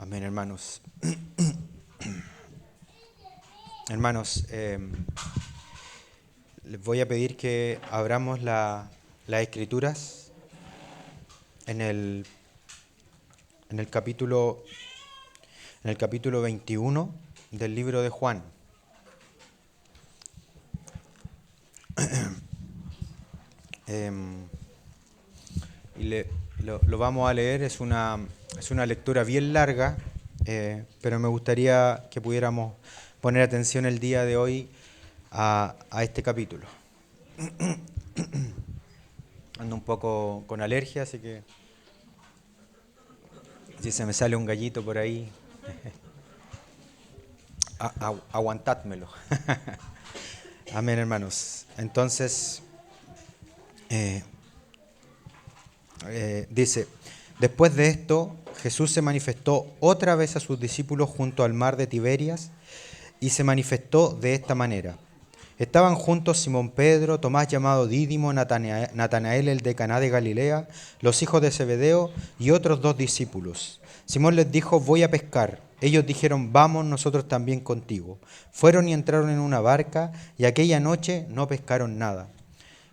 Amén, hermanos. Hermanos, les voy a pedir que abramos las Escrituras en el capítulo 21 del libro de Juan. Lo vamos a leer, es una lectura bien larga, pero me gustaría que pudiéramos poner atención el día de hoy a este capítulo. Ando un poco con alergia, así que si se me sale un gallito por ahí, aguantádmelo. Amén, hermanos. Entonces, dice, después de esto, Jesús se manifestó otra vez a sus discípulos junto al mar de Tiberias y se manifestó de esta manera. Estaban juntos Simón Pedro, Tomás llamado Dídimo, Natanael el de Caná de Galilea, los hijos de Zebedeo y otros 2 discípulos. Simón les dijo, voy a pescar. Ellos dijeron, vamos nosotros también contigo. Fueron y entraron en una barca y aquella noche no pescaron nada.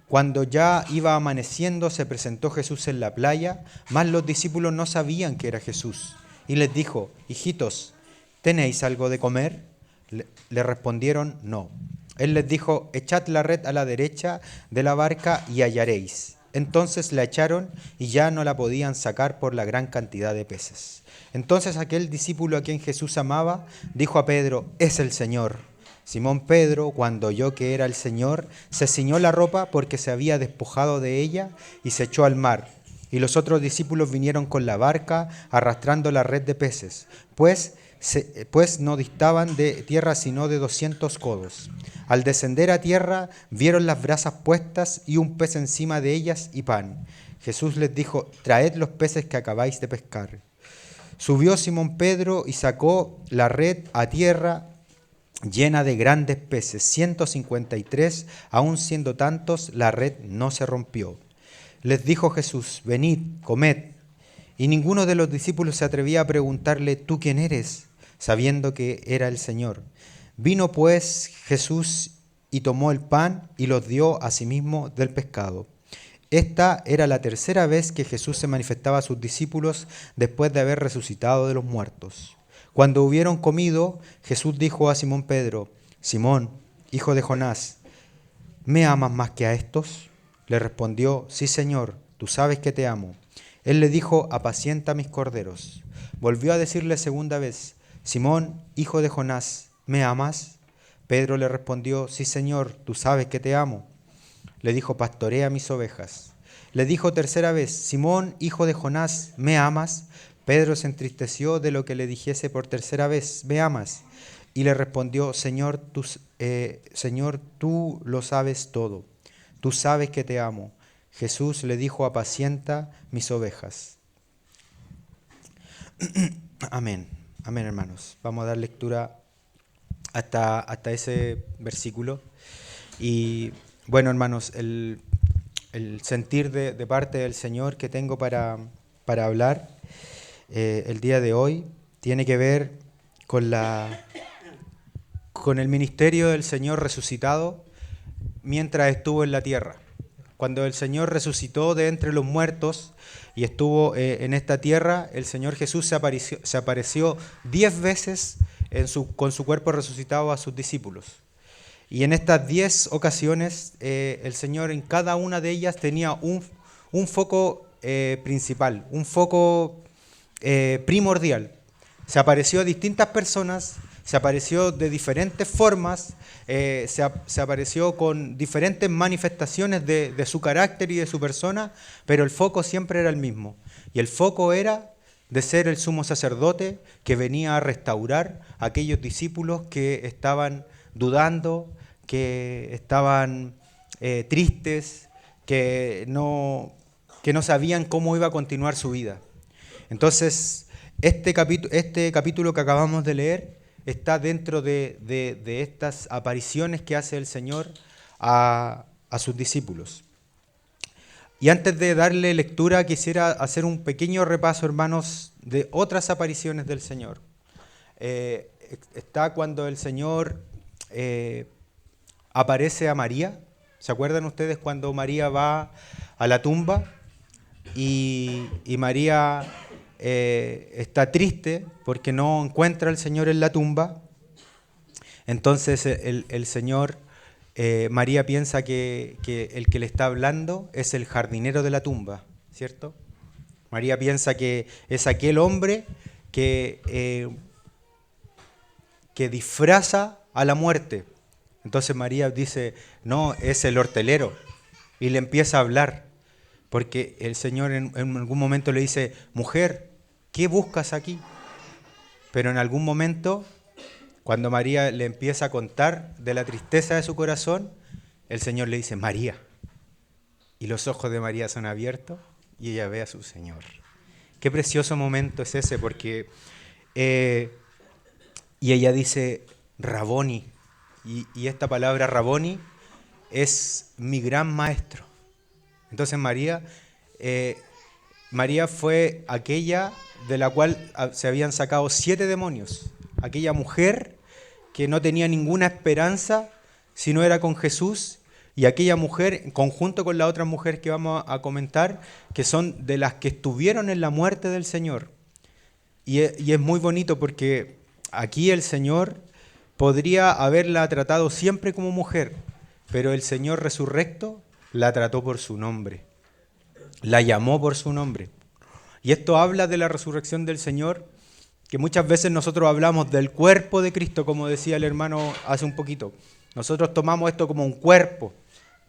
Cuando ya iba amaneciendo, se presentó Jesús en la playa, mas los discípulos no sabían que era Jesús. Y les dijo, hijitos, ¿tenéis algo de comer? Le respondieron, no. Él les dijo, echad la red a la derecha de la barca y hallaréis. Entonces la echaron y ya no la podían sacar por la gran cantidad de peces. Entonces aquel discípulo a quien Jesús amaba dijo a Pedro, es el Señor. Simón Pedro, cuando oyó que era el Señor, se ciñó la ropa porque se había despojado de ella y se echó al mar. Y los otros discípulos vinieron con la barca arrastrando la red de peces, pues no distaban de tierra sino de 200 codos. Al descender a tierra vieron las brasas puestas y un pez encima de ellas y pan. Jesús les dijo, traed los peces que acabáis de pescar. Subió Simón Pedro y sacó la red a tierra llena de grandes peces, 153, aun siendo tantos, la red no se rompió. Les dijo Jesús, venid, comed. Y ninguno de los discípulos se atrevía a preguntarle, ¿tú quién eres?, sabiendo que era el Señor. Vino pues Jesús y tomó el pan y los dio a sí mismo del pescado. Esta era la tercera vez que Jesús se manifestaba a sus discípulos después de haber resucitado de los muertos. Cuando hubieron comido, Jesús dijo a Simón Pedro, Simón, hijo de Jonás, ¿me amas más que a estos? Le respondió, sí, Señor, tú sabes que te amo. Él le dijo, apacienta mis corderos. Volvió a decirle segunda vez, Simón, hijo de Jonás, ¿me amas? Pedro le respondió, sí, Señor, tú sabes que te amo. Le dijo, pastorea mis ovejas. Le dijo tercera vez, Simón, hijo de Jonás, ¿me amas? Pedro se entristeció de lo que le dijese por tercera vez, ¿me amas? Y le respondió, Señor, tú lo sabes todo. Tú sabes que te amo. Jesús le dijo, apacienta mis ovejas. Amén. Amén, hermanos. Vamos a dar lectura hasta ese versículo. Y bueno, hermanos, el sentir de parte del Señor que tengo para hablar el día de hoy tiene que ver con el ministerio del Señor resucitado mientras estuvo en la tierra. Cuando el Señor resucitó de entre los muertos y estuvo en esta tierra, el Señor Jesús se apareció 10 veces con su cuerpo resucitado a sus discípulos. Y en estas 10 ocasiones, el Señor en cada una de ellas tenía un foco principal, un foco primordial. Se apareció a distintas personas, se apareció de diferentes formas, se apareció con diferentes manifestaciones de su carácter y de su persona, pero el foco siempre era el mismo. Y el foco era de ser el sumo sacerdote que venía a restaurar a aquellos discípulos que estaban dudando, que estaban tristes, que no sabían cómo iba a continuar su vida. Entonces, este capítulo que acabamos de leer está dentro de estas apariciones que hace el Señor a sus discípulos. Y antes de darle lectura, quisiera hacer un pequeño repaso, hermanos, de otras apariciones del Señor. Está cuando el Señor aparece a María. ¿Se acuerdan ustedes cuando María va a la tumba y María está triste porque no encuentra al Señor en la tumba? Entonces el Señor, María piensa que el que le está hablando es el jardinero de la tumba, ¿cierto? María piensa que es aquel hombre que disfraza a la muerte. Entonces María dice, no, es el hortelero. Y le empieza a hablar, porque el Señor en algún momento le dice, mujer, ¿qué buscas aquí? Pero en algún momento, cuando María le empieza a contar de la tristeza de su corazón, el Señor le dice, María. Y los ojos de María son abiertos y ella ve a su Señor. Qué precioso momento es ese, porque... y ella dice, Raboni. Y esta palabra Raboni es mi gran maestro. Entonces María fue aquella de la cual se habían sacado 7 demonios. Aquella mujer que no tenía ninguna esperanza si no era con Jesús. Y aquella mujer, en conjunto con la otra mujer que vamos a comentar, que son de las que estuvieron en la muerte del Señor. Y es muy bonito porque aquí el Señor podría haberla tratado siempre como mujer, pero el Señor resurrecto la trató por su nombre, la llamó por su nombre. Y esto habla de la resurrección del Señor, que muchas veces nosotros hablamos del cuerpo de Cristo, como decía el hermano hace un poquito. Nosotros tomamos esto como un cuerpo,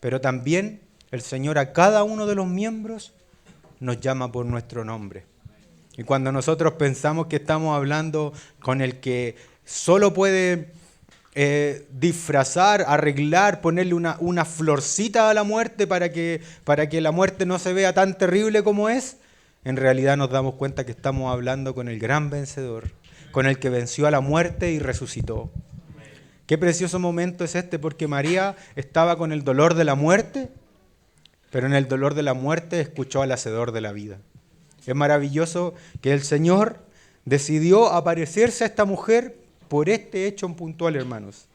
pero también el Señor a cada uno de los miembros nos llama por nuestro nombre. Y cuando nosotros pensamos que estamos hablando con el que solo puede disfrazar, arreglar, ponerle una florcita a la muerte para que la muerte no se vea tan terrible como es, en realidad nos damos cuenta que estamos hablando con el gran vencedor, con el que venció a la muerte y resucitó. Qué precioso momento es este, porque María estaba con el dolor de la muerte, pero en el dolor de la muerte escuchó al hacedor de la vida. Es maravilloso que el Señor decidió aparecerse a esta mujer por este hecho en puntual, hermanos.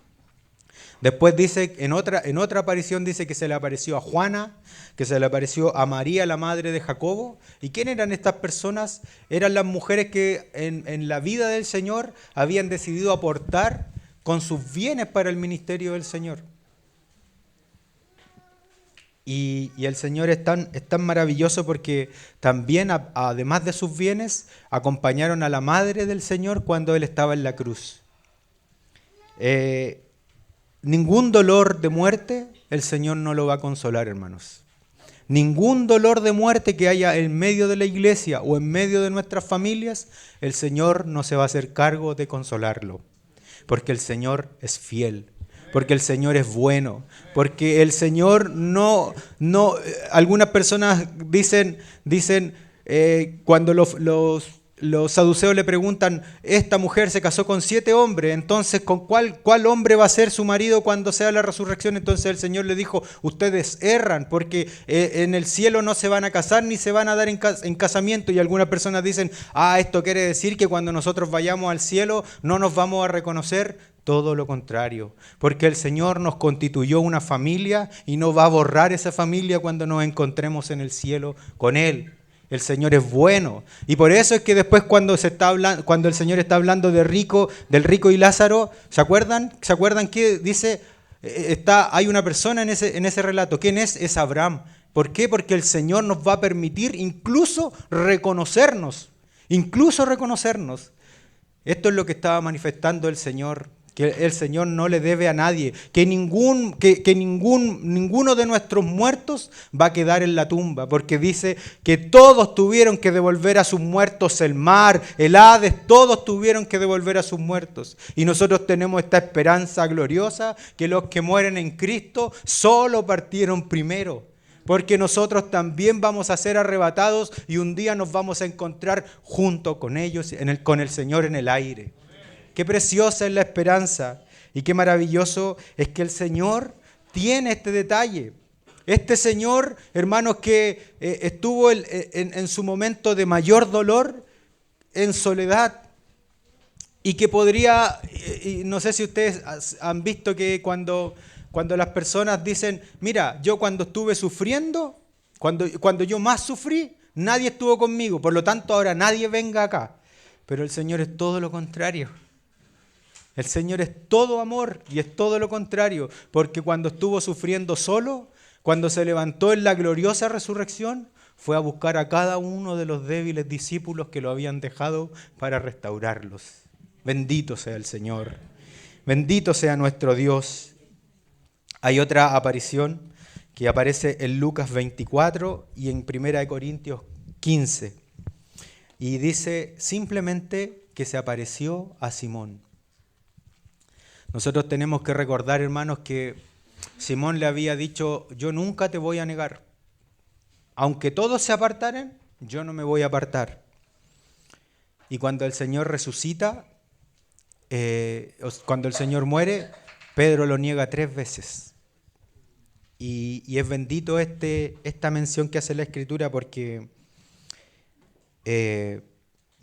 Después dice, en otra aparición dice que se le apareció a Juana, que se le apareció a María, la madre de Jacobo. ¿Y quién eran estas personas? Eran las mujeres que en la vida del Señor habían decidido aportar con sus bienes para el ministerio del Señor. Y el Señor es tan maravilloso porque también, además de sus bienes, acompañaron a la madre del Señor cuando Él estaba en la cruz. Ningún dolor de muerte el Señor no lo va a consolar, hermanos. Ningún dolor de muerte que haya en medio de la iglesia o en medio de nuestras familias, el Señor no se va a hacer cargo de consolarlo. Porque el Señor es fiel, porque el Señor es bueno, porque el Señor no algunas personas dicen cuando los saduceos le preguntan, esta mujer se casó con 7 hombres, entonces ¿con cuál hombre va a ser su marido cuando sea la resurrección? Entonces el Señor le dijo, ustedes erran, porque en el cielo no se van a casar ni se van a dar en casamiento. Y algunas personas dicen, esto quiere decir que cuando nosotros vayamos al cielo no nos vamos a reconocer. Todo lo contrario, porque el Señor nos constituyó una familia y no va a borrar esa familia cuando nos encontremos en el cielo con Él. El Señor es bueno. Y por eso es que después cuando el Señor está hablando del rico y Lázaro, ¿se acuerdan? ¿Se acuerdan que dice? Hay una persona en ese relato. ¿Quién es? Es Abraham. ¿Por qué? Porque el Señor nos va a permitir incluso reconocernos. Esto es lo que estaba manifestando el Señor, que el Señor no le debe a nadie, que ninguno de nuestros muertos va a quedar en la tumba, porque dice que todos tuvieron que devolver a sus muertos, el mar, el Hades, todos tuvieron que devolver a sus muertos. Y nosotros tenemos esta esperanza gloriosa, que los que mueren en Cristo solo partieron primero, porque nosotros también vamos a ser arrebatados y un día nos vamos a encontrar junto con ellos, con el Señor en el aire. Qué preciosa es la esperanza y qué maravilloso es que el Señor tiene este detalle. Este señor, hermanos, que estuvo en su momento de mayor dolor, en soledad, y que podría, y no sé si ustedes han visto que cuando las personas dicen, mira, yo cuando estuve sufriendo, cuando yo más sufrí, nadie estuvo conmigo, por lo tanto ahora nadie venga acá. Pero el Señor es todo lo contrario. El Señor es todo amor y es todo lo contrario, porque cuando estuvo sufriendo solo, cuando se levantó en la gloriosa resurrección, fue a buscar a cada uno de los débiles discípulos que lo habían dejado para restaurarlos. Bendito sea el Señor, bendito sea nuestro Dios. Hay otra aparición que aparece en Lucas 24 y en 1 Corintios 15. Y dice simplemente que se apareció a Simón. Nosotros tenemos que recordar, hermanos, que Simón le había dicho, yo nunca te voy a negar. Aunque todos se apartaren, yo no me voy a apartar. Y cuando el Señor resucita, cuando el Señor muere, Pedro lo niega 3 veces. Y es bendito esta mención que hace la Escritura porque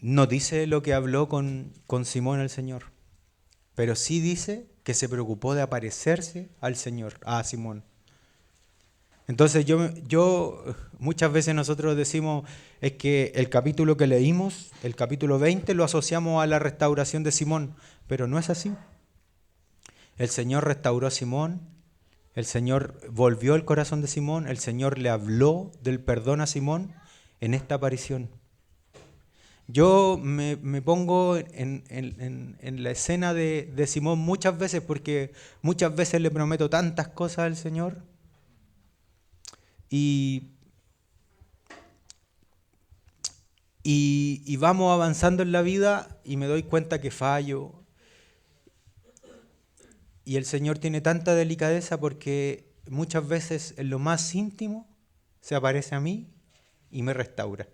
no dice lo que habló con Simón el Señor, pero sí dice que se preocupó de aparecerse al Señor, a Simón. Entonces yo muchas veces nosotros decimos es que el capítulo que leímos, el capítulo 20, lo asociamos a la restauración de Simón, pero no es así. El Señor restauró a Simón, el Señor volvió el corazón de Simón, el Señor le habló del perdón a Simón en esta aparición. Yo me pongo en la escena de Simón muchas veces porque muchas veces le prometo tantas cosas al Señor y vamos avanzando en la vida y me doy cuenta que fallo. Y el Señor tiene tanta delicadeza porque muchas veces en lo más íntimo se aparece a mí y me restaura.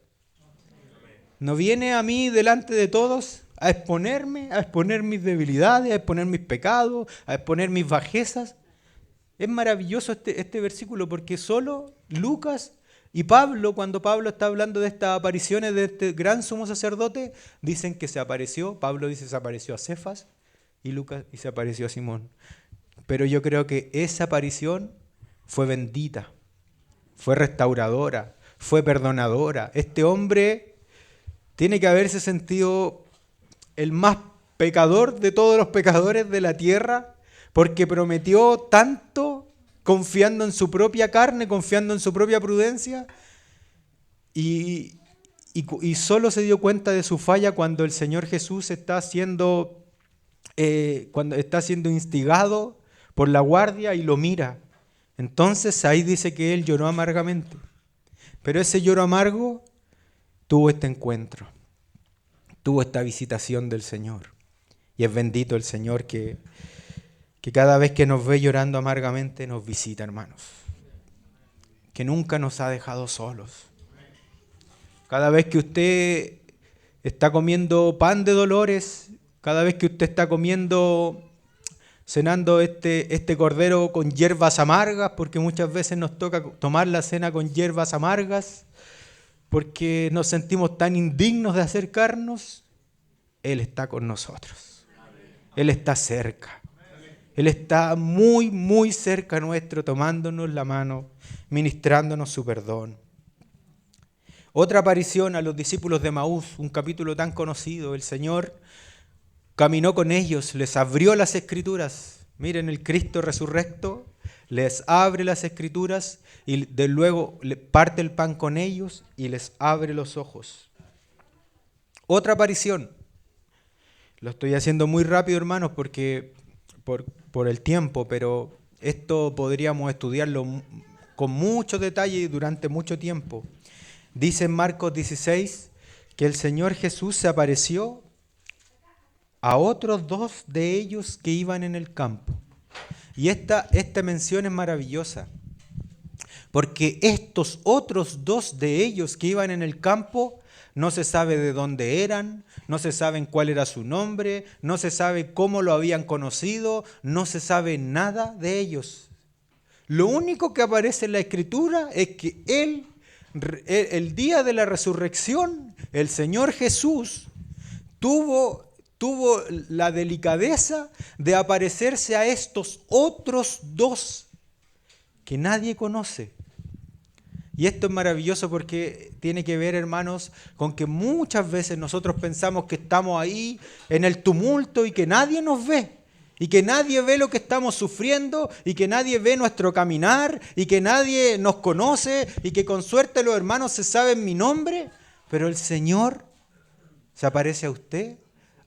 No viene a mí delante de todos a exponerme, a exponer mis debilidades, a exponer mis pecados, a exponer mis bajezas. Es maravilloso este versículo porque solo Lucas y Pablo, cuando Pablo está hablando de estas apariciones de este gran sumo sacerdote, dicen que se apareció, Pablo dice se apareció a Cefas y Lucas y se apareció a Simón. Pero yo creo que esa aparición fue bendita, fue restauradora, fue perdonadora. Este hombre tiene que haberse sentido el más pecador de todos los pecadores de la tierra, porque prometió tanto confiando en su propia carne, confiando en su propia prudencia, y solo se dio cuenta de su falla cuando el Señor Jesús está siendo instigado por la guardia y lo mira. Entonces ahí dice que él lloró amargamente. Pero ese lloro amargo tuvo este encuentro, tuvo esta visitación del Señor. Y es bendito el Señor que cada vez que nos ve llorando amargamente nos visita, hermanos. Que nunca nos ha dejado solos. Cada vez que usted está comiendo pan de dolores, cada vez que usted está cenando este cordero con hierbas amargas, porque muchas veces nos toca tomar la cena con hierbas amargas, porque nos sentimos tan indignos de acercarnos, Él está con nosotros. Él está cerca. Él está muy, muy cerca nuestro, tomándonos la mano, ministrándonos su perdón. Otra aparición a los discípulos de Emaús, un capítulo tan conocido. El Señor caminó con ellos, les abrió las Escrituras. Miren, el Cristo resurrecto les abre las Escrituras y de luego parte el pan con ellos y les abre los ojos. Otra aparición. Lo estoy haciendo muy rápido, hermanos, porque por el tiempo, pero esto podríamos estudiarlo con mucho detalle y durante mucho tiempo. Dice en Marcos 16 que el Señor Jesús se apareció a otros 2 de ellos que iban en el campo. Y esta mención es maravillosa, porque estos otros 2 de ellos que iban en el campo, no se sabe de dónde eran, no se sabe cuál era su nombre, no se sabe cómo lo habían conocido, no se sabe nada de ellos. Lo único que aparece en la Escritura es que el día de la resurrección, el Señor Jesús tuvo la delicadeza de aparecerse a estos otros dos que nadie conoce. Y esto es maravilloso porque tiene que ver, hermanos, con que muchas veces nosotros pensamos que estamos ahí en el tumulto y que nadie nos ve. Y que nadie ve lo que estamos sufriendo, y que nadie ve nuestro caminar, y que nadie nos conoce, y que con suerte los hermanos se saben mi nombre. Pero el Señor se aparece a usted,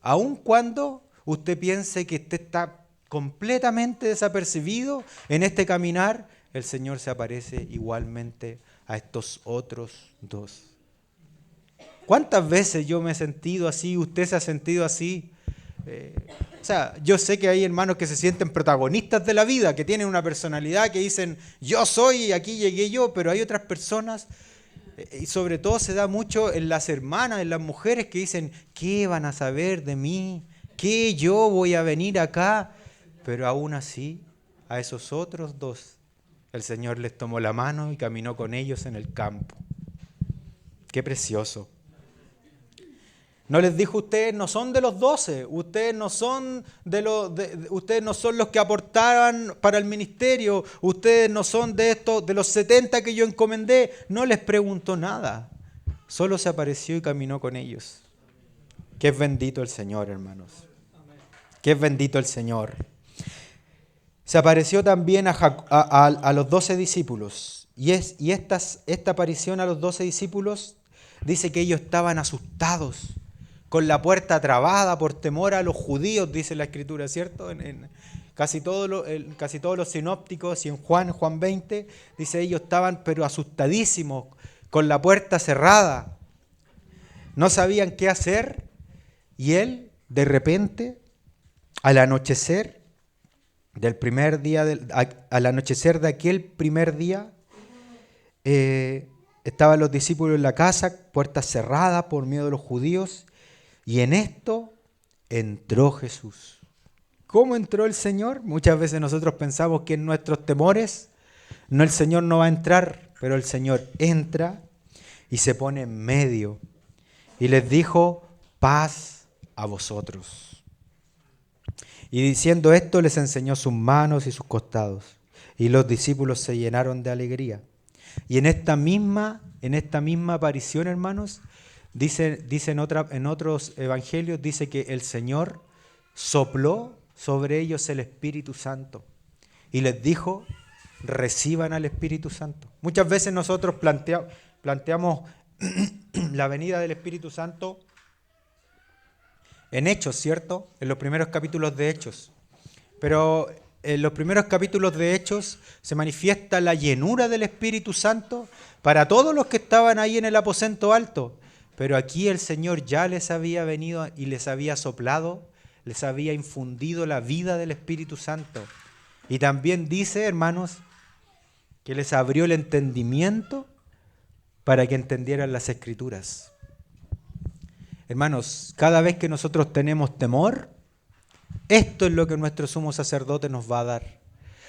aun cuando usted piense que usted está completamente desapercibido en este caminar, el Señor se aparece igualmente a estos otros dos. ¿Cuántas veces yo me he sentido así? ¿Usted se ha sentido así? Yo sé que hay hermanos que se sienten protagonistas de la vida, que tienen una personalidad, que dicen, yo soy y aquí llegué yo, pero hay otras personas, y sobre todo se da mucho en las hermanas, en las mujeres, que dicen, ¿qué van a saber de mí? ¿Qué yo voy a venir acá? Pero aún así, a esos otros dos, el Señor les tomó la mano y caminó con ellos en el campo. ¡Qué precioso! No les dijo, ustedes no son de los 12, ustedes no son ustedes no son los que aportaban para el ministerio, ustedes no son de los 70 que yo encomendé. No les preguntó nada, solo se apareció y caminó con ellos. Qué bendito el Señor, hermanos. Qué bendito el Señor. Se apareció también a los 12 discípulos. Y esta aparición a los 12 discípulos dice que ellos estaban asustados, con la puerta trabada por temor a los judíos, dice la Escritura, ¿cierto? En casi todos los sinópticos y en Juan 20, dice ellos estaban pero asustadísimos, con la puerta cerrada. No sabían qué hacer y él, de repente, al anochecer de aquel primer día, estaban los discípulos en la casa, puertas cerradas por miedo de los judíos, y en esto entró Jesús. ¿Cómo entró el Señor? Muchas veces nosotros pensamos que en nuestros temores el Señor no va a entrar, pero el Señor entra y se pone en medio y les dijo, paz a vosotros. Y diciendo esto les enseñó sus manos y sus costados, y los discípulos se llenaron de alegría. Y en esta misma aparición, hermanos, dice en otros evangelios, dice que el Señor sopló sobre ellos el Espíritu Santo y les dijo, reciban al Espíritu Santo. Muchas veces nosotros planteamos la venida del Espíritu Santo en Hechos, ¿cierto? En los primeros capítulos de Hechos. Pero en los primeros capítulos de Hechos se manifiesta la llenura del Espíritu Santo para todos los que estaban ahí en el aposento alto. Pero aquí el Señor ya les había venido y les había soplado, les había infundido la vida del Espíritu Santo. Y también dice, hermanos, que les abrió el entendimiento para que entendieran las Escrituras. Hermanos, cada vez que nosotros tenemos temor, esto es lo que nuestro sumo sacerdote nos va a dar.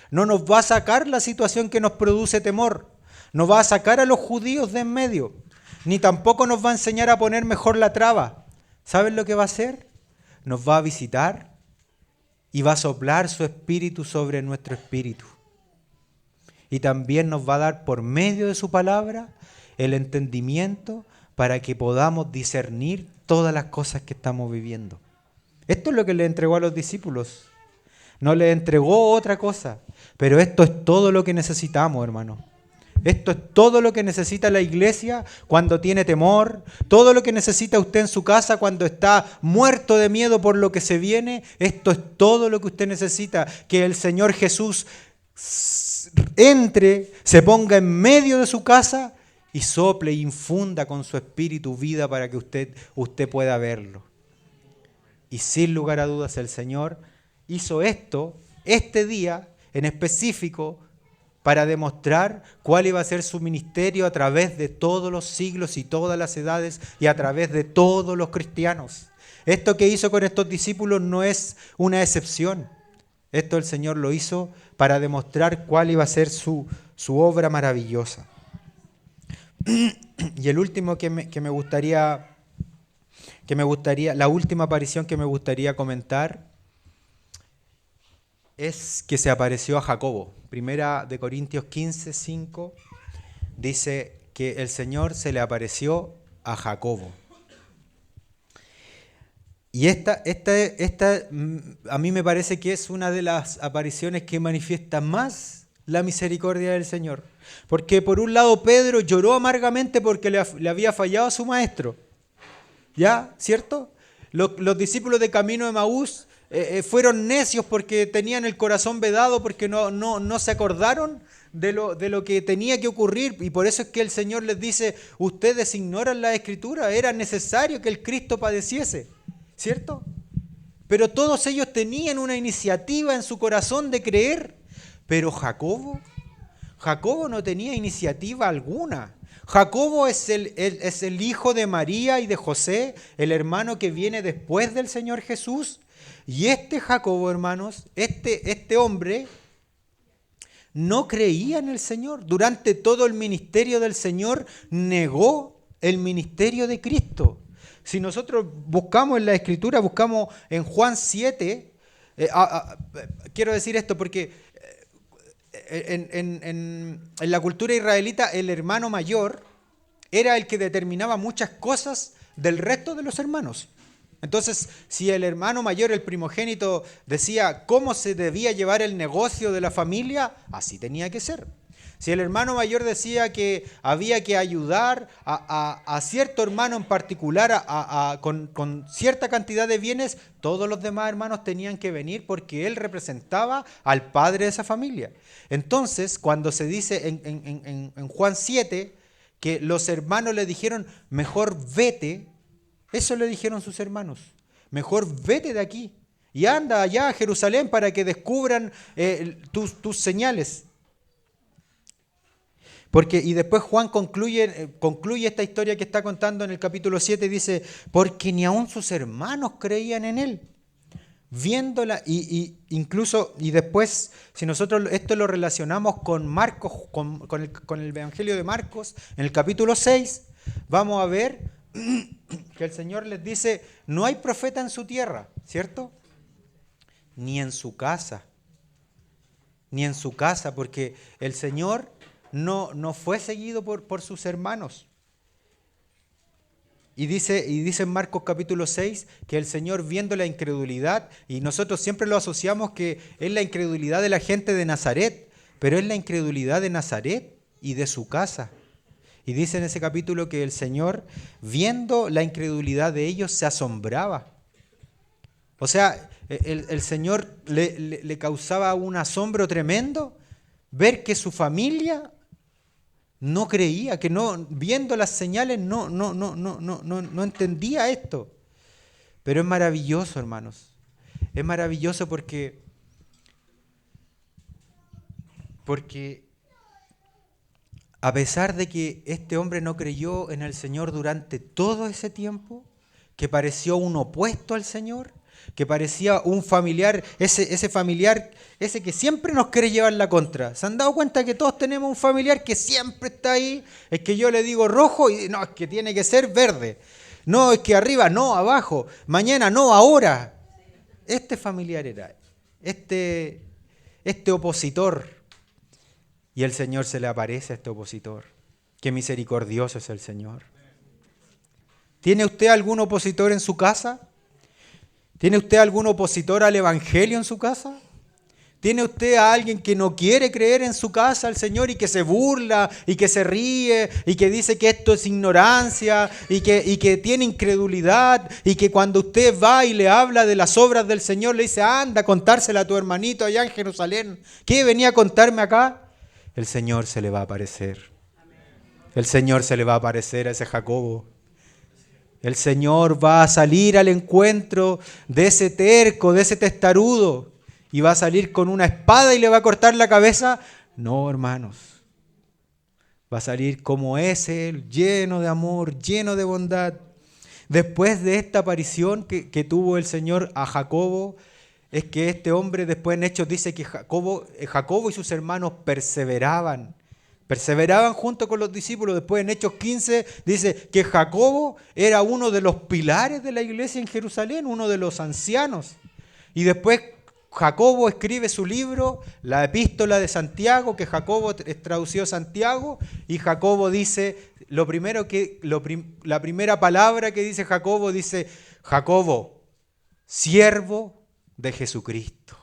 No nos va a sacar la situación que nos produce temor, no va a sacar a los judíos de en medio, ni tampoco nos va a enseñar a poner mejor la traba. ¿Saben lo que va a hacer? Nos va a visitar y va a soplar su espíritu sobre nuestro espíritu. Y también nos va a dar por medio de su palabra el entendimiento para que podamos discernir todas las cosas que estamos viviendo. Esto es lo que le entregó a los discípulos. No les entregó otra cosa. Pero esto es todo lo que necesitamos, hermano. Esto es todo lo que necesita la iglesia cuando tiene temor, todo lo que necesita usted en su casa cuando está muerto de miedo por lo que se viene. Esto es todo lo que usted necesita, que el Señor Jesús entre, se ponga en medio de su casa y sople e infunda con su espíritu vida para que usted pueda verlo. Y sin lugar a dudas el Señor hizo esto, este día en específico, para demostrar cuál iba a ser su ministerio a través de todos los siglos y todas las edades y a través de todos los cristianos. Esto que hizo con estos discípulos no es una excepción, Esto el Señor lo hizo para demostrar cuál iba a ser su obra maravillosa. Y el último que me gustaría, la última aparición que me gustaría comentar es que se apareció a Jacobo. Primera de Corintios 15, 5 dice que el Señor se le apareció a Jacobo. Y esta a mí me parece que es una de las apariciones que manifiesta más la misericordia del Señor. Porque por un lado Pedro lloró amargamente porque le había fallado a su maestro. ¿Ya? ¿Cierto? Los discípulos de camino de Emaús fueron necios porque tenían el corazón vedado, porque no se acordaron de lo que tenía que ocurrir. Y por eso es que el Señor les dice, ustedes ignoran la Escritura, era necesario que el Cristo padeciese. ¿Cierto? Pero todos ellos tenían una iniciativa en su corazón de creer. Pero Jacobo no tenía iniciativa alguna. Jacobo es el hijo de María y de José, el hermano que viene después del Señor Jesús. Y este Jacobo, hermanos, este hombre no creía en el Señor. Durante todo el ministerio del Señor negó el ministerio de Cristo. Si nosotros buscamos en la Escritura, buscamos en Juan 7, quiero decir esto porque en la cultura israelita el hermano mayor era el que determinaba muchas cosas del resto de los hermanos. Entonces, si el hermano mayor, el primogénito, decía cómo se debía llevar el negocio de la familia, así tenía que ser. Si el hermano mayor decía que había que ayudar a cierto hermano en particular con cierta cantidad de bienes, todos los demás hermanos tenían que venir porque él representaba al padre de esa familia. Entonces, cuando se dice en Juan 7 que los hermanos le dijeron, mejor vete, eso le dijeron sus hermanos, mejor vete de aquí y anda allá a Jerusalén para que descubran tus señales. Y después Juan concluye esta historia que está contando en el capítulo 7, dice, porque ni aun sus hermanos creían en él. Viéndola, y después, si nosotros esto lo relacionamos con Marcos, con el Evangelio de Marcos, en el capítulo 6, vamos a ver que el Señor les dice, no hay profeta en su tierra, ¿cierto? Ni en su casa, porque el Señor no fue seguido por sus hermanos. Y dice en Marcos capítulo 6 que el Señor, viendo la incredulidad, y nosotros siempre lo asociamos que es la incredulidad de la gente de Nazaret, pero es la incredulidad de Nazaret y de su casa. Y dice en ese capítulo que el Señor, viendo la incredulidad de ellos, se asombraba. O sea, el Señor le causaba un asombro tremendo ver que su familia no creía, que no, viendo las señales no entendía esto. Pero es maravilloso, hermanos. Es maravilloso porque a pesar de que este hombre no creyó en el Señor durante todo ese tiempo, que pareció un opuesto al Señor, que parecía un familiar, ese familiar, ese que siempre nos quiere llevar la contra. ¿Se han dado cuenta que todos tenemos un familiar que siempre está ahí? Es que yo le digo rojo y no, es que tiene que ser verde. No, es que arriba, no, abajo. Mañana, no, ahora. Este familiar era, este opositor. Y el Señor se le aparece a este opositor. Qué misericordioso es el Señor. ¿Tiene usted algún opositor en su casa? ¿Tiene usted algún opositor al Evangelio en su casa? ¿Tiene usted a alguien que no quiere creer en su casa al Señor y que se burla y que se ríe y que dice que esto es ignorancia y que tiene incredulidad y que cuando usted va y le habla de las obras del Señor le dice, anda a contársela a tu hermanito allá en Jerusalén? ¿Qué venía a contarme acá? El Señor se le va a aparecer. El Señor se le va a aparecer a ese Jacobo. El Señor va a salir al encuentro de ese terco, de ese testarudo, y va a salir con una espada y le va a cortar la cabeza. No, hermanos. Va a salir como es Él, lleno de amor, lleno de bondad. Después de esta aparición que tuvo el Señor a Jacobo, es que este hombre después en Hechos dice que Jacobo y sus hermanos perseveraban junto con los discípulos. Después en Hechos 15 dice que Jacobo era uno de los pilares de la iglesia en Jerusalén, uno de los ancianos. Y después Jacobo escribe su libro, la epístola de Santiago, que Jacobo tradució Santiago, y Jacobo dice, la primera palabra que dice Jacobo, dice, Jacobo, siervo de Jesucristo.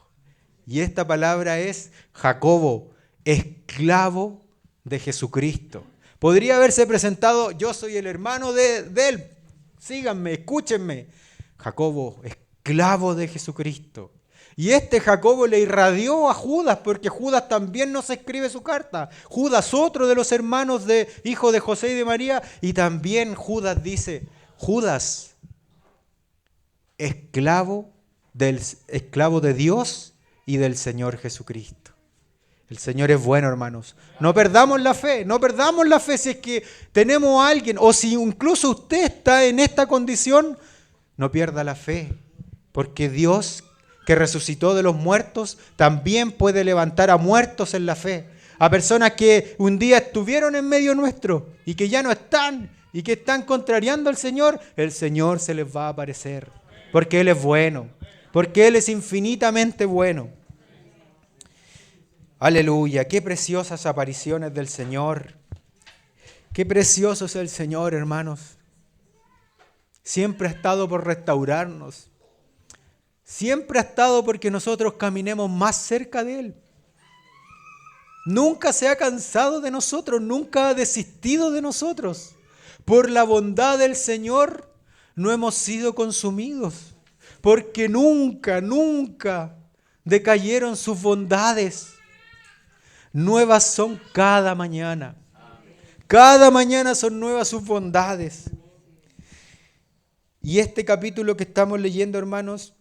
Y esta palabra es Jacobo, esclavo de Jesucristo. Podría haberse presentado, yo soy el hermano de él, síganme, escúchenme. Jacobo, esclavo de Jesucristo. Y este Jacobo le irradió a Judas, porque Judas también nos escribe su carta. Judas, otro de los hermanos hijo de José y de María, y también Judas dice, Judas, esclavo de Dios y del Señor Jesucristo. El Señor es bueno, hermanos. No perdamos la fe si es que tenemos a alguien, o si incluso usted está en esta condición, no pierda la fe, porque Dios, que resucitó de los muertos, también puede levantar a muertos en la fe, a personas que un día estuvieron en medio nuestro y que ya no están y que están contrariando al Señor. El Señor se les va a aparecer, porque Él es bueno, porque Él es infinitamente bueno. Aleluya, qué preciosas apariciones del Señor. Qué precioso es el Señor, hermanos. Siempre ha estado por restaurarnos. Siempre ha estado porque nosotros caminemos más cerca de Él. Nunca se ha cansado de nosotros, nunca ha desistido de nosotros. Por la bondad del Señor no hemos sido consumidos, porque nunca decayeron sus bondades. Nuevas son cada mañana. Cada mañana son nuevas sus bondades. Y este capítulo que estamos leyendo, hermanos,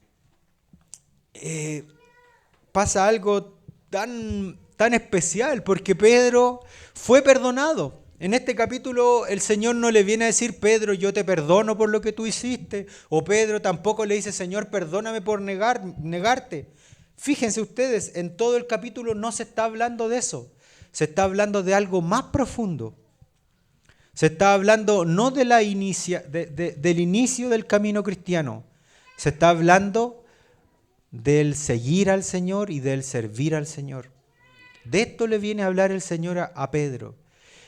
pasa algo tan especial, porque Pedro fue perdonado. En este capítulo el Señor no le viene a decir, Pedro, yo te perdono por lo que tú hiciste, o Pedro tampoco le dice, Señor, perdóname por negarte. Fíjense ustedes, en todo el capítulo no se está hablando de eso, se está hablando de algo más profundo. Se está hablando no del inicio del camino cristiano, se está hablando del seguir al Señor y del servir al Señor. De esto le viene a hablar el Señor a Pedro.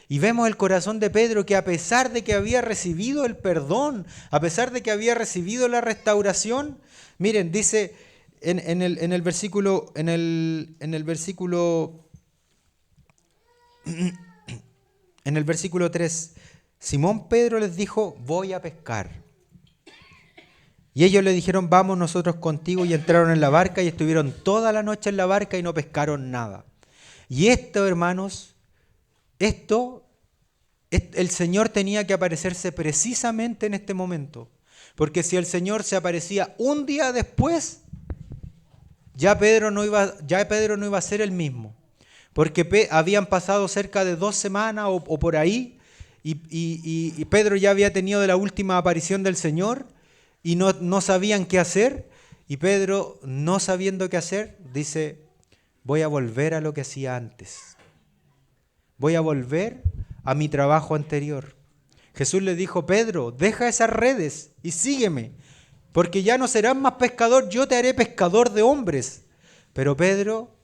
Y vemos el corazón de Pedro, que a pesar de que había recibido el perdón, a pesar de que había recibido la restauración, miren, dice en el versículo 3, Simón Pedro les dijo, voy a pescar. Y ellos le dijeron, vamos nosotros contigo, y entraron en la barca y estuvieron toda la noche en la barca y no pescaron nada. Y esto, hermanos, el Señor tenía que aparecerse precisamente en este momento. Porque si el Señor se aparecía un día después, ya Pedro no iba a ser el mismo. Porque habían pasado cerca de 2 semanas o por ahí, y Pedro ya había tenido la última aparición del Señor, y no sabían qué hacer, y Pedro, no sabiendo qué hacer, dice, voy a volver a lo que hacía antes. Voy a volver a mi trabajo anterior. Jesús le dijo, Pedro, deja esas redes y sígueme, porque ya no serás más pescador, yo te haré pescador de hombres. Pero Pedro,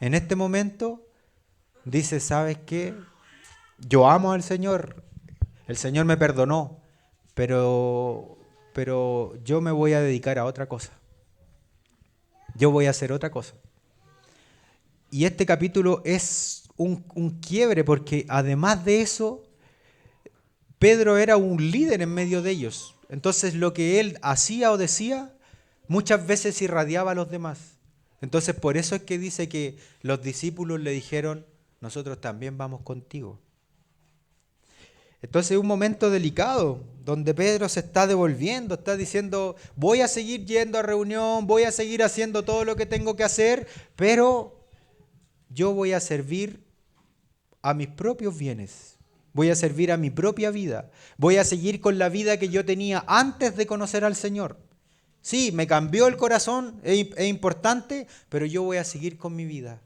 en este momento, dice, ¿sabes qué? Yo amo al Señor, el Señor me perdonó, pero yo me voy a dedicar a otra cosa. Yo voy a hacer otra cosa. Y este capítulo es un quiebre, porque además de eso, Pedro era un líder en medio de ellos. Entonces lo que él hacía o decía, muchas veces irradiaba a los demás. Entonces por eso es que dice que los discípulos le dijeron, nosotros también vamos contigo. Entonces es un momento delicado, donde Pedro se está devolviendo, está diciendo, voy a seguir yendo a reunión, voy a seguir haciendo todo lo que tengo que hacer, pero yo voy a servir a mis propios bienes, voy a servir a mi propia vida, voy a seguir con la vida que yo tenía antes de conocer al Señor. Sí, me cambió el corazón, es importante, pero yo voy a seguir con mi vida.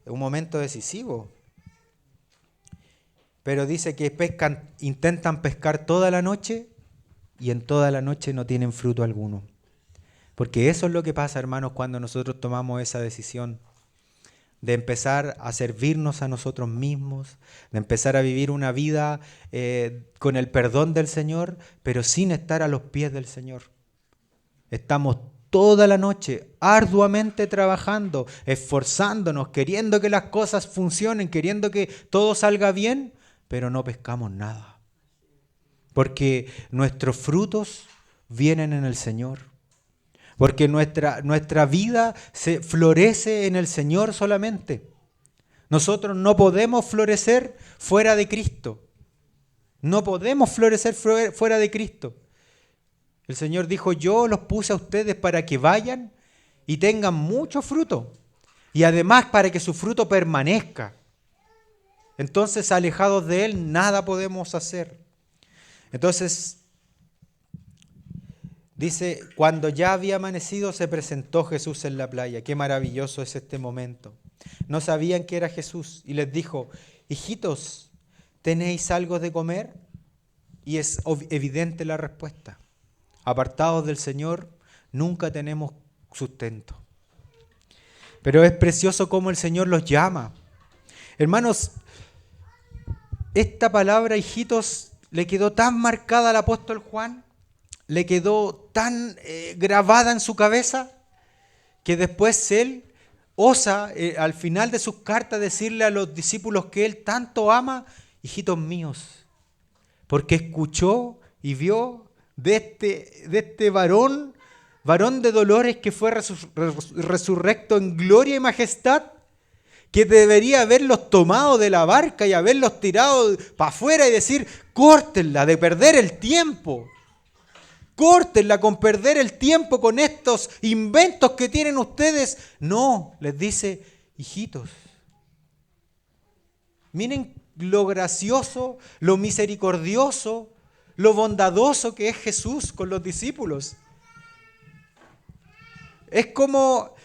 Es un momento decisivo. Pero dice que intentan pescar toda la noche y en toda la noche no tienen fruto alguno. Porque eso es lo que pasa, hermanos, cuando nosotros tomamos esa decisión de empezar a servirnos a nosotros mismos, de empezar a vivir una vida con el perdón del Señor, pero sin estar a los pies del Señor. Estamos toda la noche arduamente trabajando, esforzándonos, queriendo que las cosas funcionen, queriendo que todo salga bien, pero no pescamos nada. Porque nuestros frutos vienen en el Señor. Porque nuestra vida se florece en el Señor solamente. Nosotros no podemos florecer fuera de Cristo. No podemos florecer fuera de Cristo. El Señor dijo, yo los puse a ustedes para que vayan y tengan mucho fruto. Y además para que su fruto permanezca. Entonces, alejados de Él, nada podemos hacer. Entonces, dice, cuando ya había amanecido, se presentó Jesús en la playa. Qué maravilloso es este momento. No sabían que era Jesús y les dijo, hijitos, ¿tenéis algo de comer? Y es evidente la respuesta. Apartados del Señor, nunca tenemos sustento. Pero es precioso cómo el Señor los llama. Hermanos, esta palabra, hijitos, le quedó tan marcada al apóstol Juan, le quedó tan grabada en su cabeza, que después él osa al final de sus cartas decirle a los discípulos que él tanto ama, hijitos míos, porque escuchó y vio de este varón de dolores que fue resurrecto en gloria y majestad, que debería haberlos tomado de la barca y haberlos tirado para afuera y decir, córtenla de perder el tiempo. Córtenla con perder el tiempo con estos inventos que tienen ustedes. No, les dice, hijitos, miren lo gracioso, lo misericordioso, lo bondadoso que es Jesús con los discípulos. Es como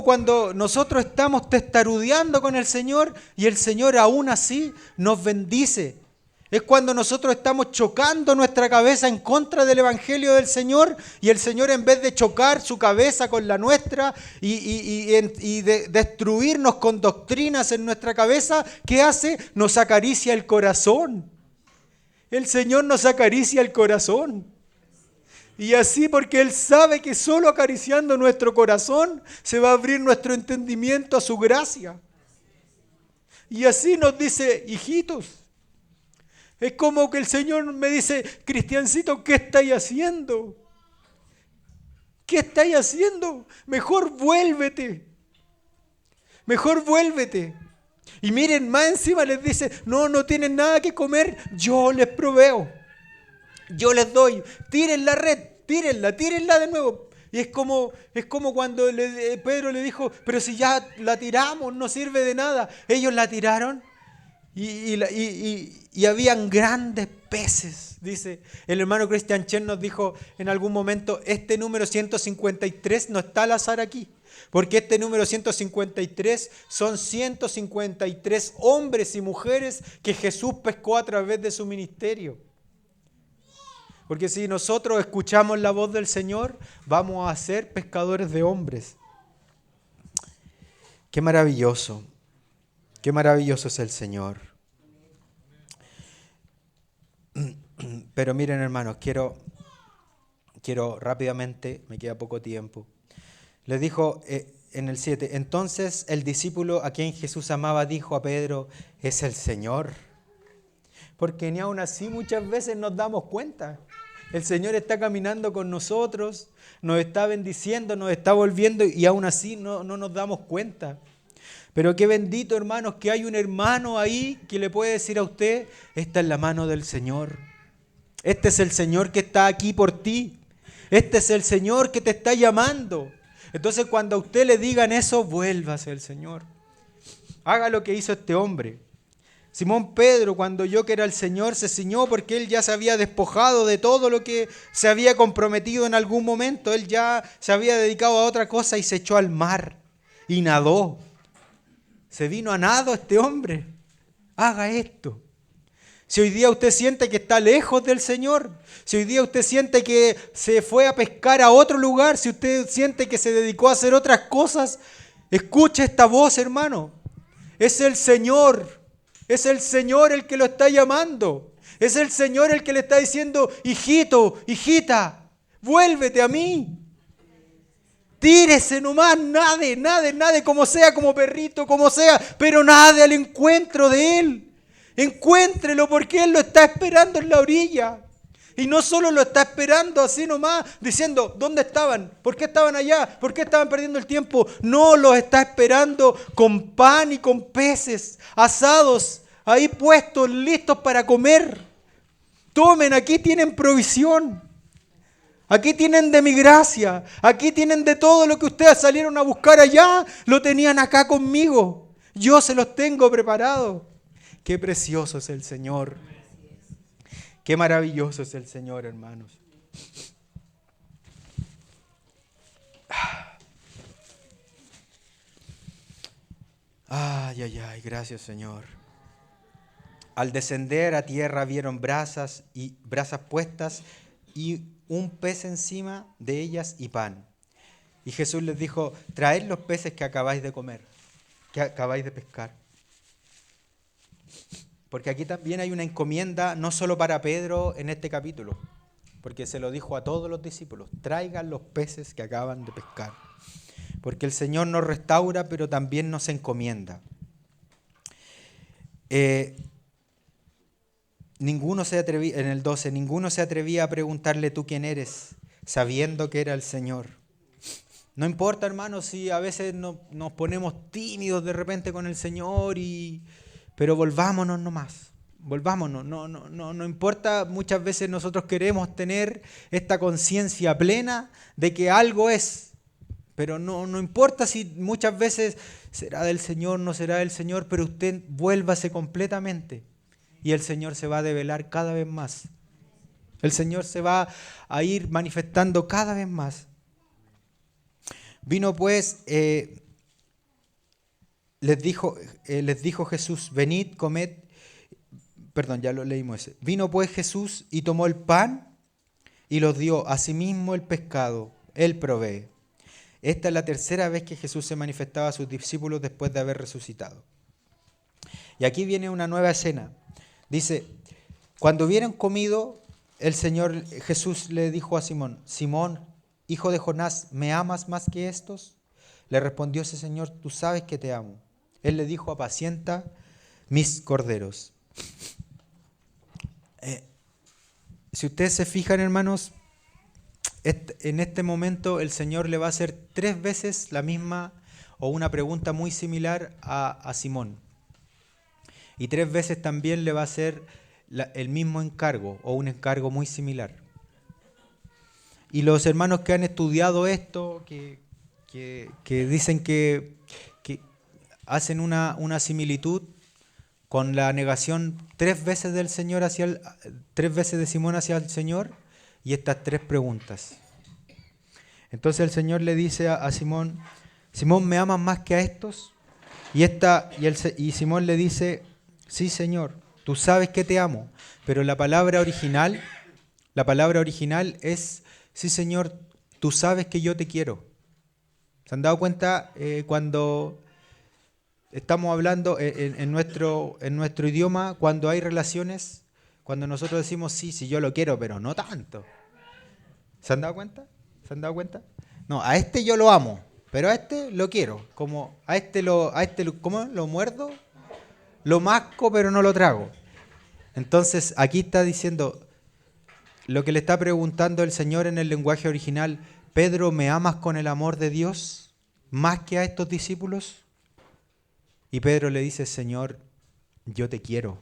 cuando nosotros estamos testarudeando con el Señor y el Señor aún así nos bendice. Es cuando nosotros estamos chocando nuestra cabeza en contra del Evangelio del Señor y el Señor, en vez de chocar su cabeza con la nuestra y destruirnos con doctrinas en nuestra cabeza, ¿qué hace? Nos acaricia el corazón. El Señor nos acaricia el corazón. Y así, porque Él sabe que solo acariciando nuestro corazón se va a abrir nuestro entendimiento a su gracia. Y así nos dice, hijitos. Es como que el Señor me dice, cristiancito, ¿qué estáis haciendo? ¿Qué estáis haciendo? Mejor vuélvete. Mejor vuélvete. Y miren, más encima les dice, no tienen nada que comer, yo les proveo. Yo les doy, tiren la red, tírenla de nuevo. Y es como cuando Pedro le dijo, pero si ya la tiramos, no sirve de nada. Ellos la tiraron y habían grandes peces. Dice, el hermano Christian Chen nos dijo en algún momento, este número 153 no está al azar aquí. Porque este número 153 son 153 hombres y mujeres que Jesús pescó a través de su ministerio. Porque si nosotros escuchamos la voz del Señor, vamos a ser pescadores de hombres. Qué maravilloso es el Señor. Pero miren, hermanos, quiero rápidamente, me queda poco tiempo. Les dijo en el 7, entonces el discípulo a quien Jesús amaba dijo a Pedro, es el Señor. Porque ni aún así muchas veces nos damos cuenta. El Señor está caminando con nosotros, nos está bendiciendo, nos está volviendo y aún así no nos damos cuenta. Pero qué bendito, hermanos, que hay un hermano ahí que le puede decir a usted, esta es la mano del Señor. Este es el Señor que está aquí por ti. Este es el Señor que te está llamando. Entonces cuando a usted le digan eso, vuélvase al Señor. Haga lo que hizo este hombre. Simón Pedro, cuando oyó que era el Señor, se ciñó porque él ya se había despojado de todo lo que se había comprometido en algún momento. Él ya se había dedicado a otra cosa y se echó al mar y nadó. Se vino a nado este hombre. Haga esto. Si hoy día usted siente que está lejos del Señor, si hoy día usted siente que se fue a pescar a otro lugar, si usted siente que se dedicó a hacer otras cosas, escuche esta voz, hermano. Es el Señor el que lo está llamando. Es el Señor el que le está diciendo, hijito, hijita, vuélvete a mí. Tírese nomás, nade, como sea, como perrito, como sea, pero nade al encuentro de Él. Encuéntrelo porque Él lo está esperando en la orilla. Y no solo lo está esperando así nomás, diciendo, ¿dónde estaban? ¿Por qué estaban allá? ¿Por qué estaban perdiendo el tiempo? No, los está esperando con pan y con peces asados, ahí puestos, listos para comer. Tomen, aquí tienen provisión. Aquí tienen de mi gracia. Aquí tienen de todo lo que ustedes salieron a buscar allá. Lo tenían acá conmigo. Yo se los tengo preparados. Qué precioso es el Señor. Qué maravilloso es el Señor, hermanos. Ay, ay, ay, gracias, Señor. Al descender a tierra vieron brasas puestas y un pez encima de ellas y pan. Y Jesús les dijo, traed los peces que acabáis de comer, que acabáis de pescar. Porque aquí también hay una encomienda, no solo para Pedro en este capítulo, porque se lo dijo a todos los discípulos, traigan los peces que acaban de pescar. Porque el Señor nos restaura, pero también nos encomienda. Ninguno se atrevía, en el 12, ninguno se atrevía a preguntarle tú quién eres, sabiendo que era el Señor. No importa, hermanos, si a veces nos ponemos tímidos de repente con el Señor, pero volvámonos nomás. Volvámonos. No importa, muchas veces nosotros queremos tener esta conciencia plena de que algo es. Pero no importa si muchas veces será del Señor, no será del Señor, pero usted vuélvase completamente. Y el Señor se va a develar cada vez más. El Señor se va a ir manifestando cada vez más. Vino pues, les dijo Jesús, venid, comed. Perdón, ya lo leímos ese. Vino pues Jesús y tomó el pan y los dio. Asimismo el pescado, Él provee. Esta es la tercera vez que Jesús se manifestaba a sus discípulos después de haber resucitado. Y aquí viene una nueva escena. Dice, cuando hubieran comido, el Señor Jesús le dijo a Simón, Simón, hijo de Jonás, ¿me amas más que estos? Le respondió ese Señor, tú sabes que te amo. Él le dijo, apacienta mis corderos. Si ustedes se fijan, hermanos, en este momento el Señor le va a hacer 3 veces la misma o una pregunta muy similar a Simón. Y 3 veces también le va a hacer el mismo encargo o un encargo muy similar. Y los hermanos que han estudiado esto, que dicen que hacen una similitud con la negación 3 veces del Señor 3 veces de Simón hacia el Señor y estas 3 preguntas. Entonces el Señor le dice a Simón, Simón, ¿me amas más que a estos? Y Simón le dice, sí, Señor, tú sabes que te amo, pero la palabra original es, sí, Señor, tú sabes que yo te quiero. ¿Se han dado cuenta cuando estamos hablando en nuestro idioma, cuando hay relaciones, cuando nosotros decimos, sí, yo lo quiero, pero no tanto? ¿Se han dado cuenta? No, a este yo lo amo, pero a este lo quiero. Como a este ¿cómo? Lo muerdo, lo masco, pero no lo trago. Entonces, aquí está diciendo, lo que le está preguntando el Señor en el lenguaje original, Pedro, ¿me amas con el amor de Dios más que a estos discípulos? Y Pedro le dice, Señor, yo te quiero.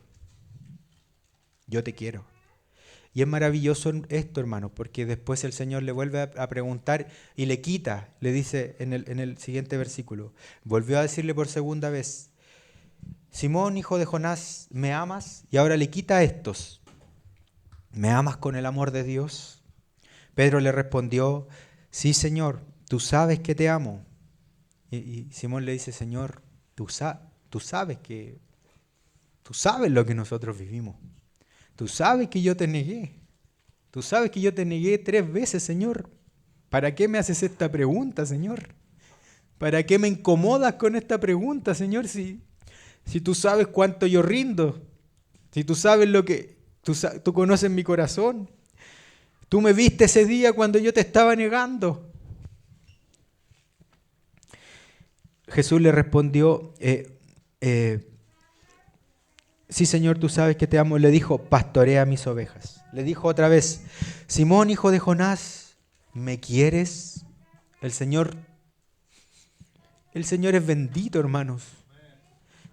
Y es maravilloso esto, hermanos, porque después el Señor le vuelve a preguntar y le quita, le dice en el siguiente versículo, volvió a decirle por segunda vez, Simón, hijo de Jonás, ¿me amas? Y ahora le quita a estos. ¿Me amas con el amor de Dios? Pedro le respondió, sí, Señor, tú sabes que te amo. Y Simón le dice, Señor, tú sabes lo que nosotros vivimos. Tú sabes que yo te negué. Tú sabes que yo te negué 3 veces, Señor. ¿Para qué me haces esta pregunta, Señor? ¿Para qué me incomodas con esta pregunta, Señor? Si tú sabes cuánto yo rindo. Si tú sabes lo que... Tú conoces mi corazón. Tú me viste ese día cuando yo te estaba negando. Jesús le respondió, sí, Señor, tú sabes que te amo. Le dijo, pastorea mis ovejas. Le dijo otra vez, Simón, hijo de Jonás, ¿me quieres? El Señor es bendito, hermanos.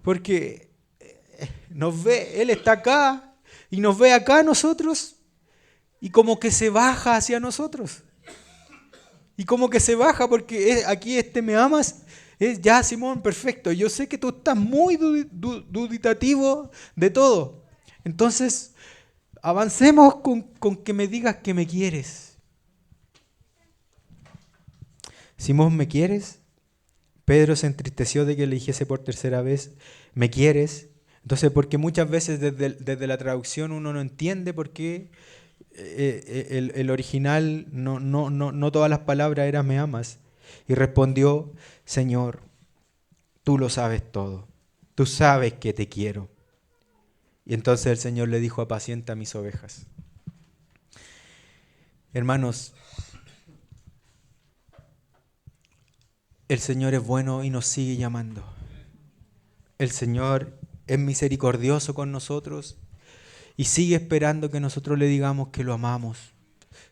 Porque nos ve, Él está acá y nos ve acá a nosotros y como que se baja hacia nosotros. Y como que se baja porque aquí me amas. Ya, Simón, perfecto. Yo sé que tú estás muy duditativo de todo. Entonces, avancemos con que me digas que me quieres. Simón, ¿me quieres? Pedro se entristeció de que le dijese por tercera vez, ¿me quieres? Entonces, porque muchas veces desde la traducción uno no entiende por qué el original, no todas las palabras eran me amas. Y respondió, Señor, tú lo sabes todo, tú sabes que te quiero. Y entonces el Señor le dijo, apacienta mis ovejas. Hermanos, el Señor es bueno y nos sigue llamando. El Señor es misericordioso con nosotros y sigue esperando que nosotros le digamos que lo amamos.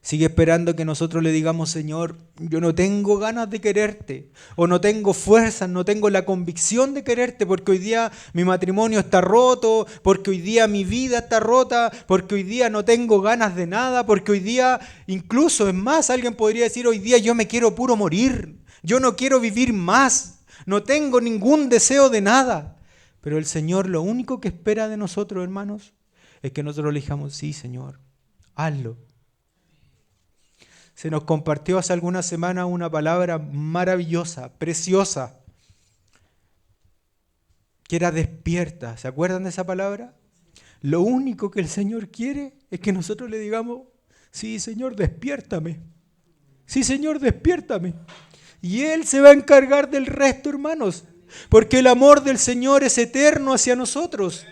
Sigue esperando que nosotros le digamos, Señor, yo no tengo ganas de quererte, o no tengo fuerzas, no tengo la convicción de quererte, porque hoy día mi matrimonio está roto, porque hoy día mi vida está rota, porque hoy día no tengo ganas de nada, porque hoy día, incluso es más, alguien podría decir, hoy día yo me quiero puro morir, yo no quiero vivir más, no tengo ningún deseo de nada. Pero el Señor lo único que espera de nosotros, hermanos, es que nosotros le digamos, sí, Señor, hazlo. Se nos compartió hace algunas semanas una palabra maravillosa, preciosa, que era despierta. ¿Se acuerdan de esa palabra? Lo único que el Señor quiere es que nosotros le digamos, sí, Señor, despiértame. Sí, Señor, despiértame. Y Él se va a encargar del resto, hermanos, porque el amor del Señor es eterno hacia nosotros.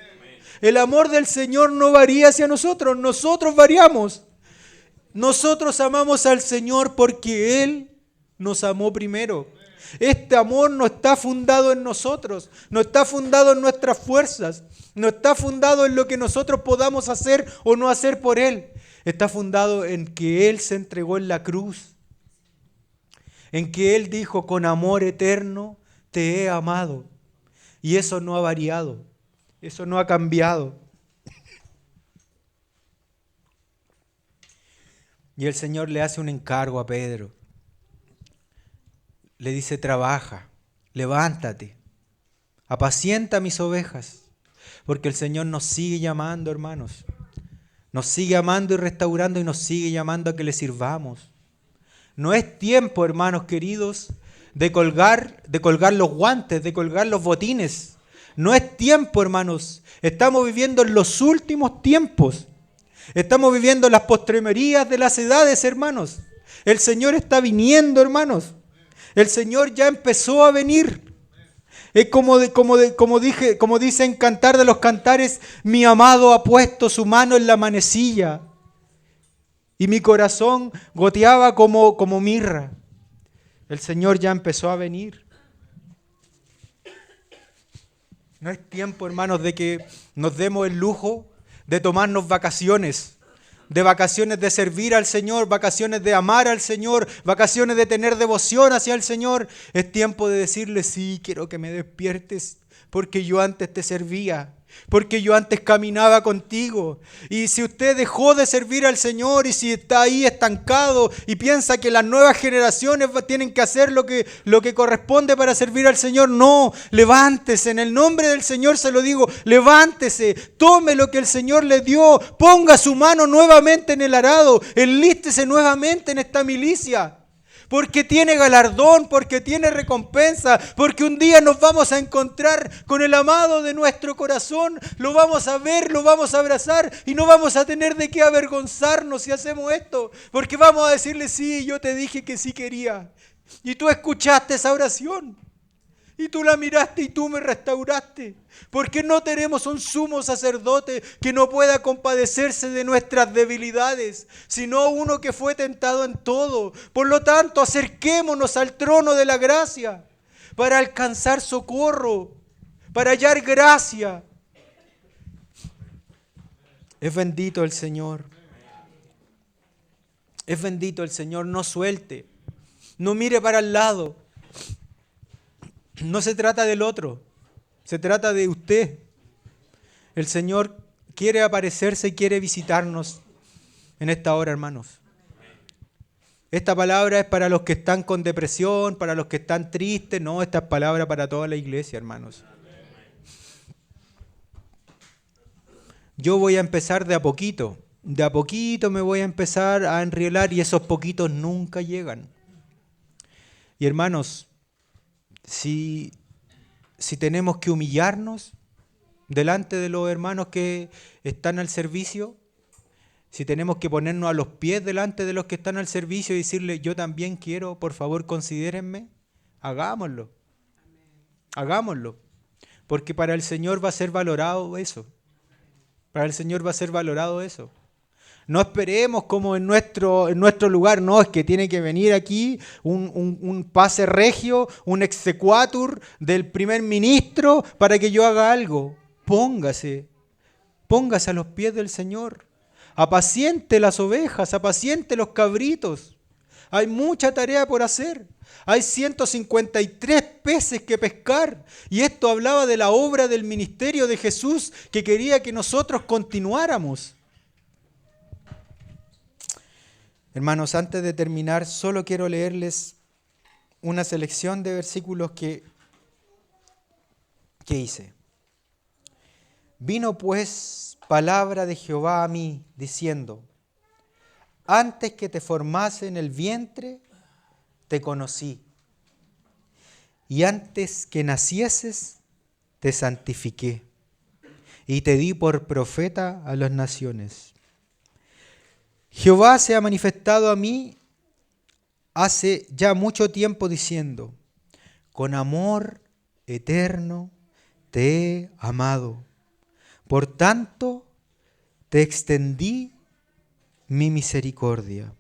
El amor del Señor no varía hacia nosotros, nosotros variamos. Nosotros amamos al Señor porque Él nos amó primero. Este amor no está fundado en nosotros, no está fundado en nuestras fuerzas, no está fundado en lo que nosotros podamos hacer o no hacer por Él. Está fundado en que Él se entregó en la cruz, en que Él dijo, con amor eterno te he amado. Y eso no ha variado, eso no ha cambiado. Y el Señor le hace un encargo a Pedro. Le dice, trabaja, levántate, apacienta mis ovejas. Porque el Señor nos sigue llamando, hermanos. Nos sigue amando y restaurando y nos sigue llamando a que le sirvamos. No es tiempo, hermanos queridos, de colgar los guantes, de colgar los botines. No es tiempo, hermanos. Estamos viviendo en los últimos tiempos. Estamos viviendo las postremerías de las edades, hermanos. El Señor está viniendo, hermanos. El Señor ya empezó a venir. Es como dice en Cantar de los Cantares, mi amado ha puesto su mano en la manecilla y mi corazón goteaba como mirra. El Señor ya empezó a venir. No es tiempo, hermanos, de que nos demos el lujo de tomarnos vacaciones, de servir al Señor, vacaciones de amar al Señor, vacaciones de tener devoción hacia el Señor. Es tiempo de decirle, sí, quiero que me despiertes, porque yo antes te servía. porque yo antes caminaba contigo. Y si usted dejó de servir al Señor y si está ahí estancado y piensa que las nuevas generaciones tienen que hacer lo que corresponde para servir al Señor, no, levántese, en el nombre del Señor se lo digo, levántese, tome lo que el Señor le dio, ponga su mano nuevamente en el arado, enlístese nuevamente en esta milicia. Porque tiene galardón, porque tiene recompensa, porque un día nos vamos a encontrar con el amado de nuestro corazón, lo vamos a ver, lo vamos a abrazar y no vamos a tener de qué avergonzarnos si hacemos esto, porque vamos a decirle, sí, yo te dije que sí quería, y tú escuchaste esa oración, y tú la miraste y tú me restauraste, porque no tenemos un sumo sacerdote que no pueda compadecerse de nuestras debilidades, sino uno que fue tentado en todo. Por lo tanto, acerquémonos al trono de la gracia para alcanzar socorro, para hallar gracia. Es bendito el Señor. Es bendito el Señor. No suelte. No mire para el lado. No se trata del otro, se trata de usted. El Señor quiere aparecerse y quiere visitarnos en esta hora, hermanos. Esta palabra es para los que están con depresión, para los que están tristes. No, esta es palabra para toda la iglesia, hermanos. Yo voy a empezar de a poquito me voy a empezar a enrielar y esos poquitos nunca llegan. Y hermanos, si tenemos que humillarnos delante de los hermanos que están al servicio, si tenemos que ponernos a los pies delante de los que están al servicio y decirles, yo también quiero, por favor considérenme, hagámoslo. Hagámoslo. Porque para el Señor va a ser valorado eso. Para el Señor va a ser valorado eso. No esperemos como en nuestro lugar, no, es que tiene que venir aquí un pase regio, un exequatur del primer ministro para que yo haga algo. Póngase a los pies del Señor. Apaciente las ovejas, apaciente los cabritos. Hay mucha tarea por hacer. Hay 153 peces que pescar. Y esto hablaba de la obra del ministerio de Jesús que quería que nosotros continuáramos. Hermanos, antes de terminar, solo quiero leerles una selección de versículos que hice. Vino pues palabra de Jehová a mí, diciendo, antes que te formase en el vientre, te conocí, y antes que nacieses, te santifiqué, y te di por profeta a las naciones. Jehová se ha manifestado a mí hace ya mucho tiempo diciendo, con amor eterno te he amado. Por tanto, te extendí mi misericordia.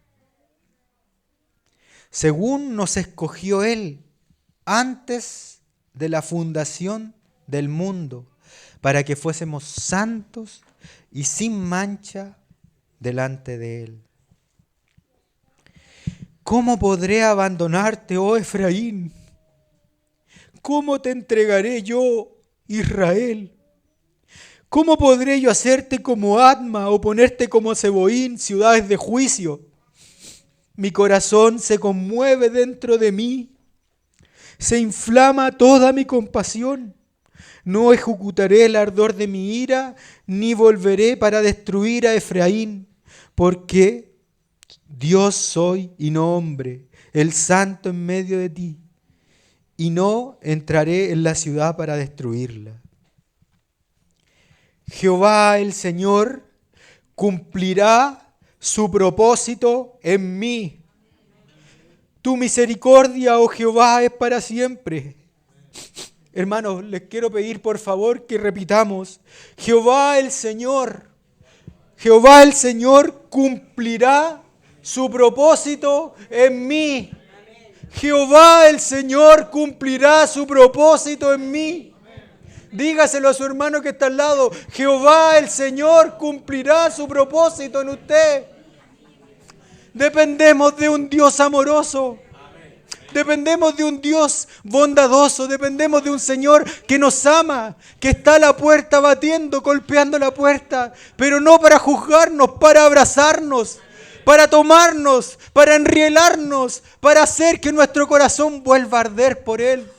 Según nos escogió Él antes de la fundación del mundo, para que fuésemos santos y sin mancha delante de Él. ¿Cómo podré abandonarte, oh Efraín? ¿Cómo te entregaré yo, Israel? ¿Cómo podré yo hacerte como Adma o ponerte como Zeboín, ciudades de juicio? Mi corazón se conmueve dentro de mí, se inflama toda mi compasión. No ejecutaré el ardor de mi ira, ni volveré para destruir a Efraín, porque Dios soy y no hombre, el santo en medio de ti, y no entraré en la ciudad para destruirla. Jehová el Señor cumplirá su propósito en mí. Tu misericordia, oh Jehová, es para siempre. Hermanos, les quiero pedir por favor que repitamos, Jehová el Señor cumplirá su propósito en mí. Jehová el Señor cumplirá su propósito en mí. Dígaselo a su hermano que está al lado, Jehová el Señor cumplirá su propósito en usted. Dependemos de un Dios amoroso. Dependemos de un Dios bondadoso, dependemos de un Señor que nos ama, que está a la puerta batiendo, golpeando la puerta, pero no para juzgarnos, para abrazarnos, para tomarnos, para enrielarnos, para hacer que nuestro corazón vuelva a arder por Él.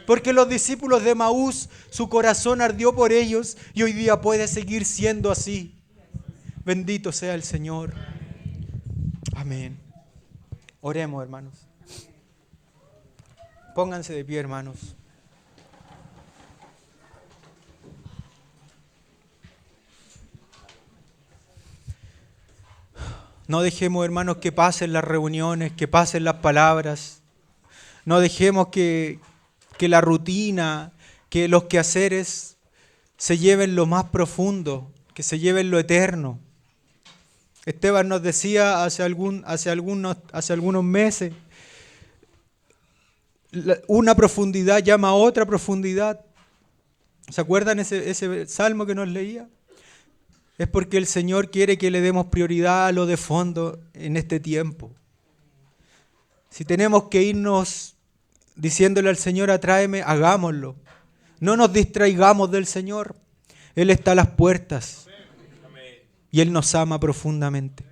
Porque los discípulos de Maús, su corazón ardió por ellos y hoy día puede seguir siendo así. Bendito sea el Señor. Amén. Oremos, hermanos. Pónganse de pie, hermanos. No dejemos, hermanos, que pasen las reuniones, que pasen las palabras. No dejemos que la rutina, que los quehaceres se lleven lo más profundo, que se lleven lo eterno. Esteban nos decía hace algunos meses, una profundidad llama a otra profundidad. ¿Se acuerdan ese salmo que nos leía? Es porque el Señor quiere que le demos prioridad a lo de fondo en este tiempo. Si tenemos que irnos diciéndole al Señor, atráeme, hagámoslo. No nos distraigamos del Señor. Él está a las puertas y Él nos ama profundamente.